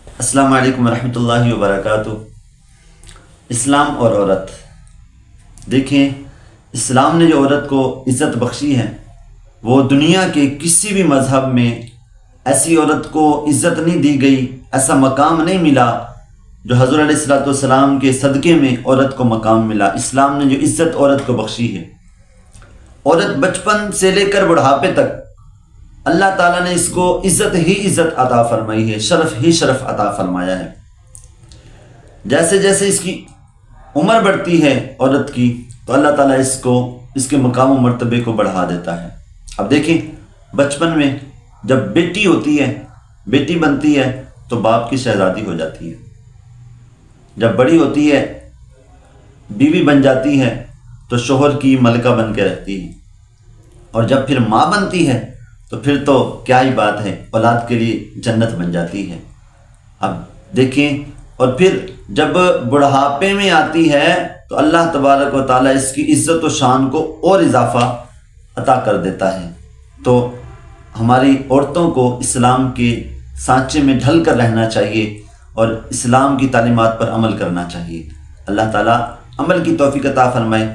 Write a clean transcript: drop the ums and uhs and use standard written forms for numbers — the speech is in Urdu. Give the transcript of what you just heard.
السلام علیکم ورحمۃ اللہ وبرکاتہ۔ اسلام اور عورت، دیکھیں اسلام نے جو عورت کو عزت بخشی ہے وہ دنیا کے کسی بھی مذہب میں ایسی عورت کو عزت نہیں دی گئی، ایسا مقام نہیں ملا جو حضور علیہ الصلوۃ والسلام کے صدقے میں عورت کو مقام ملا۔ اسلام نے جو عزت عورت کو بخشی ہے، عورت بچپن سے لے کر بڑھاپے تک اللہ تعالیٰ نے اس کو عزت ہی عزت عطا فرمائی ہے، شرف ہی شرف عطا فرمایا ہے۔ جیسے جیسے اس کی عمر بڑھتی ہے عورت کی تو اللہ تعالیٰ اس کے مقام و مرتبے کو بڑھا دیتا ہے۔ اب دیکھیں بچپن میں جب بیٹی ہوتی ہے، بیٹی بنتی ہے تو باپ کی شہزادی ہو جاتی ہے، جب بڑی ہوتی ہے بیوی بن جاتی ہے تو شوہر کی ملکہ بن کے رہتی ہے، اور جب پھر ماں بنتی ہے تو پھر تو کیا ہی بات ہے، اولاد کے لیے جنت بن جاتی ہے۔ اب دیکھیں، اور پھر جب بڑھاپے میں آتی ہے تو اللہ تبارک و تعالیٰ اس کی عزت و شان کو اور اضافہ عطا کر دیتا ہے۔ تو ہماری عورتوں کو اسلام کے سانچے میں ڈھل کر رہنا چاہیے اور اسلام کی تعلیمات پر عمل کرنا چاہیے۔ اللہ تعالیٰ عمل کی توفیق عطا فرمائے۔